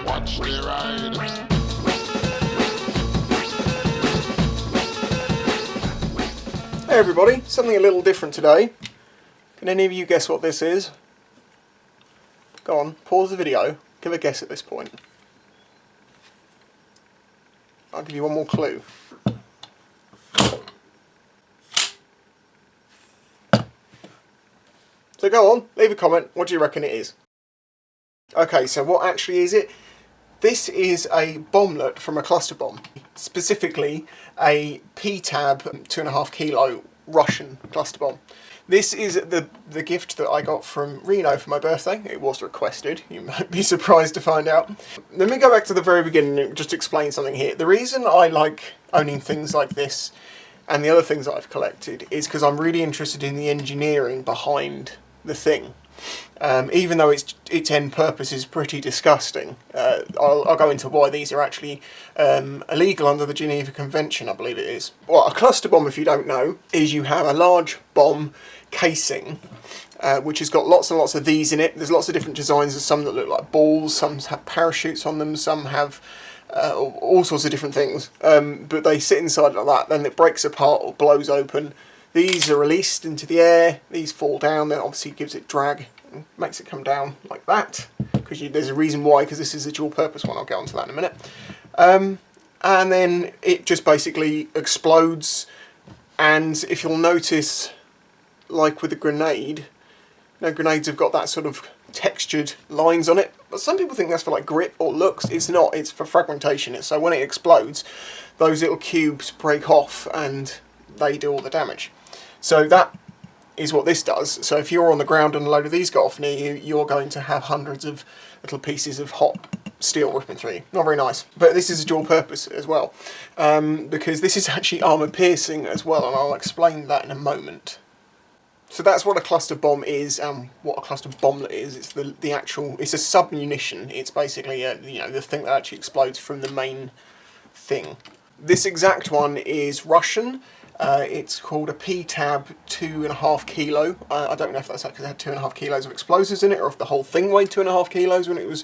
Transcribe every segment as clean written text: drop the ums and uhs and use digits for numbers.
Watch the ride. Hey everybody, something a little different today. Can any of you guess what this is? Go on, pause the video, give a guess at this point. I'll give you one more clue. So go on, leave a comment, what do you reckon it is? Okay, so what actually is it? This is a bomblet from a cluster bomb. Specifically, a PTAB 2.5 kilo Russian cluster bomb. This is the gift that I got from Reno for my birthday. It was requested, you might be surprised to find out. Let me go back to the very beginning and just explain something here. The reason I like owning things like this and the other things that I've collected is because I'm really interested in the engineering behind the thing. Even though its end purpose is pretty disgusting. I'll go into why these are actually illegal under the Geneva Convention, I believe it is. Well, a cluster bomb, if you don't know, is you have a large bomb casing which has got lots and lots of these in it. There's lots of different designs. There's some that look like balls, some have parachutes on them, some have all sorts of different things. But they sit inside like that, then it breaks apart or blows open. These are released into the air, these fall down, then obviously gives it drag and makes it come down like that, because there's a reason why, because this is a dual purpose one, I'll get onto that in a minute. And then it just basically explodes, and if you'll notice, like with a grenade, grenades have got that sort of textured lines on it, but some people think that's for like grip or looks. It's not, it's for fragmentation. So when it explodes, those little cubes break off and they do all the damage. So that is what this does. So if you're on the ground and a load of these go off near you, you're going to have hundreds of little pieces of hot steel ripping through you. Not very nice. But this is a dual purpose as well, because this is actually armour piercing as well, and I'll explain that in a moment. So that's what a cluster bomb is, and what a cluster bomblet is. It's the actual, it's a sub-munition. It's basically the thing that actually explodes from the main thing. This exact one is Russian. It's called a PTAB 2.5 kilo. I don't know if that's because it had 2.5 kilos of explosives in it, or if the whole thing weighed 2.5 kilos when it was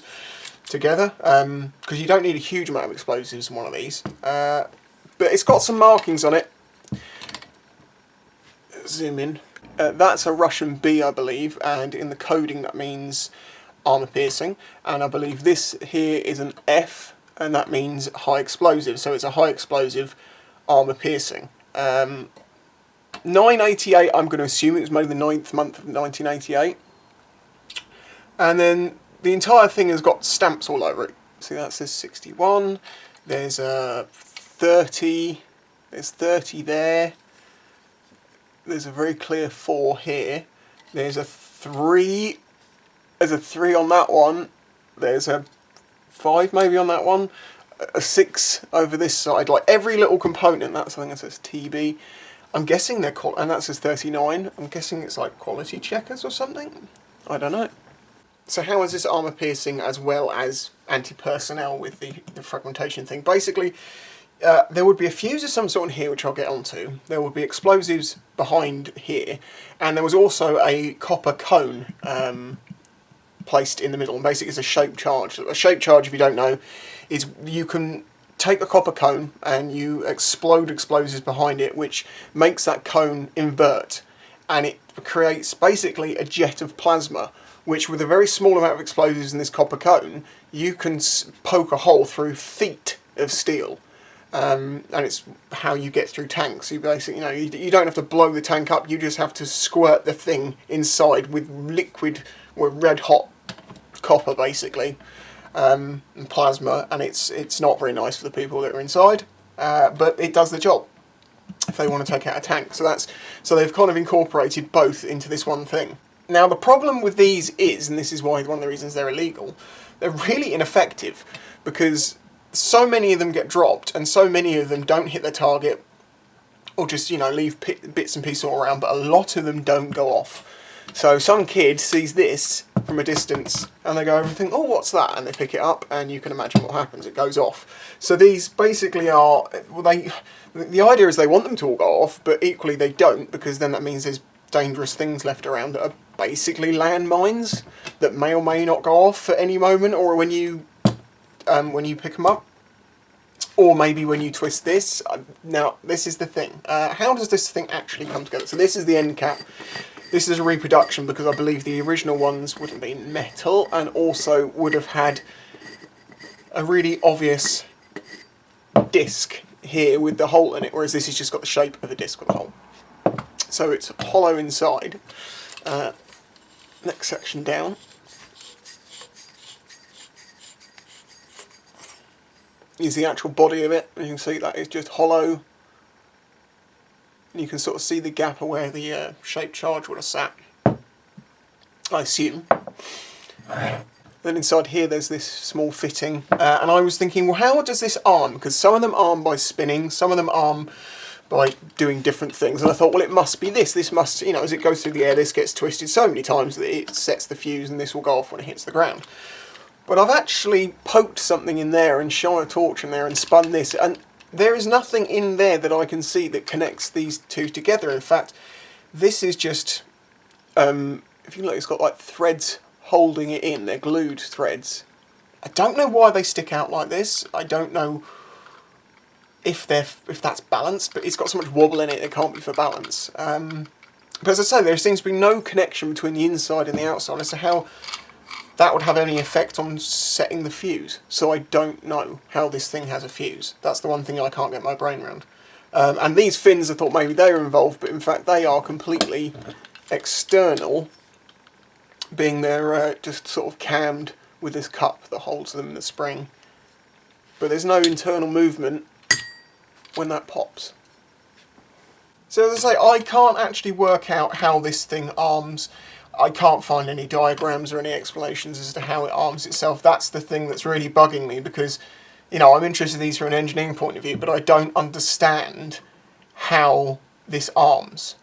together. Because you don't need a huge amount of explosives in one of these. But it's got some markings on it. Zoom in. That's a Russian B, I believe, and in the coding that means armour piercing. And I believe this here is an F, and that means high explosive. So it's a high explosive armour piercing. 988, I'm going to assume it was made in the 9th month of 1988. And then the entire thing has got stamps all over it. See, that says 61. There's a 30. There's 30 there. There's a very clear 4 here. There's a 3. There's a 3 on that one. There's a 5 maybe on that one. A 6 over this side, like every little component. That's something that says TB. I'm guessing they're and that says 39. I'm guessing it's like quality checkers or something. I don't know. So how is this armour piercing as well as anti-personnel with the fragmentation thing? Basically, there would be a fuse of some sort in here, which I'll get onto. There would be explosives behind here, and there was also a copper cone placed in the middle, and basically it's a shaped charge. A shaped charge, if you don't know, is you can take a copper cone and you explode explosives behind it, which makes that cone invert, and it creates basically a jet of plasma, which with a very small amount of explosives in this copper cone, you can poke a hole through feet of steel. And it's how you get through tanks. You basically, you don't have to blow the tank up, you just have to squirt the thing inside with liquid or red hot copper basically, and plasma, and it's not very nice for the people that are inside, but it does the job if they want to take out a tank. So they've kind of incorporated both into this one thing. Now the problem with these is, and this is why one of the reasons they're illegal, they're really ineffective, because so many of them get dropped and so many of them don't hit their target, or just leave bits and pieces all around, but a lot of them don't go off. So some kid sees this from a distance and they go over and think, oh, what's that? And they pick it up, and you can imagine what happens. It goes off. So these basically are, the idea is they want them to all go off, but equally they don't, because then that means there's dangerous things left around that are basically landmines that may or may not go off at any moment, or when you when you pick them up, or maybe when you twist this. Now, this is the thing. How does this thing actually come together? So this is the end cap. This is a reproduction because I believe the original ones would have been metal and also would have had a really obvious disc here with the hole in it, whereas this has just got the shape of a disc with a hole. So it's hollow inside. Next section down is the actual body of it, and you can see that is just hollow. And you can sort of see the gap of where the shaped charge would have sat, I assume. Then inside here there's this small fitting, and I was thinking, well, how does this arm? Because some of them arm by spinning, some of them arm by doing different things, and I thought, well, it must be this. This must, you know, as it goes through the air, this gets twisted so many times that it sets the fuse, and this will go off when it hits the ground. But I've actually poked something in there and shone a torch in there and spun this, and there is nothing in there that I can see that connects these two together. In fact, this is just, if you look, it's got like threads holding it in. They're glued threads. I don't know why they stick out like this. I don't know if that's balanced, but it's got so much wobble in it, it can't be for balance. But as I say, there seems to be no connection between the inside and the outside as to how that would have any effect on setting the fuse. So I don't know how this thing has a fuse. That's the one thing I can't get my brain around. And these fins, I thought maybe they were involved, but in fact they are completely external, being they're just sort of cammed with this cup that holds them in the spring. But there's no internal movement when that pops. So as I say, I can't actually work out how this thing arms. I can't find any diagrams or any explanations as to how it arms itself. That's the thing that's really bugging me, because, you know, I'm interested in these from an engineering point of view, but I don't understand how this arms.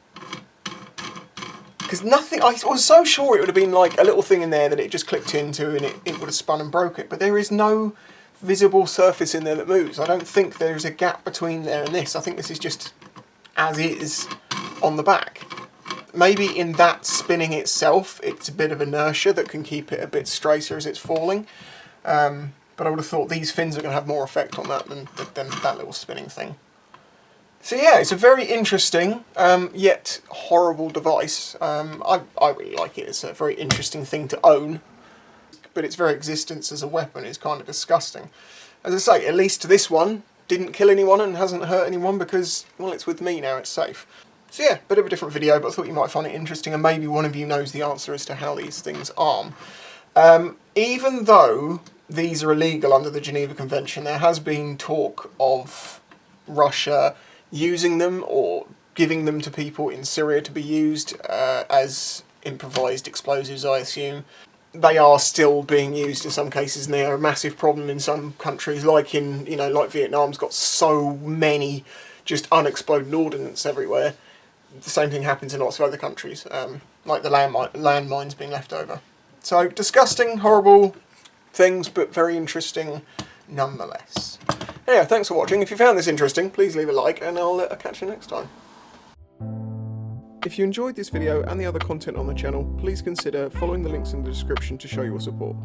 Because nothing, I was so sure it would have been like a little thing in there that it just clicked into and it would have spun and broke it, but there is no visible surface in there that moves. I don't think there's a gap between there and this. I think this is just as is on the back. Maybe in that spinning itself, it's a bit of inertia that can keep it a bit straighter as it's falling. But I would have thought these fins are going to have more effect on that than that little spinning thing. So yeah, it's a very interesting, yet horrible device. I really like it. It's a very interesting thing to own. But its very existence as a weapon is kind of disgusting. As I say, at least this one didn't kill anyone and hasn't hurt anyone because, well, it's with me now, it's safe. So yeah, bit of a different video, but I thought you might find it interesting, and maybe one of you knows the answer as to how these things arm. Even though these are illegal under the Geneva Convention, there has been talk of Russia using them or giving them to people in Syria to be used as improvised explosives, I assume. They are still being used in some cases, and they are a massive problem in some countries, like in, you know, like Vietnam's got so many just unexploded ordnance everywhere. The same thing happens in lots of other countries, like the landmines being left over. So disgusting, horrible things, but very interesting nonetheless. Anyway, thanks for watching. If you found this interesting, please leave a like, and I'll catch you next time. If you enjoyed this video and the other content on the channel, please consider following the links in the description to show your support.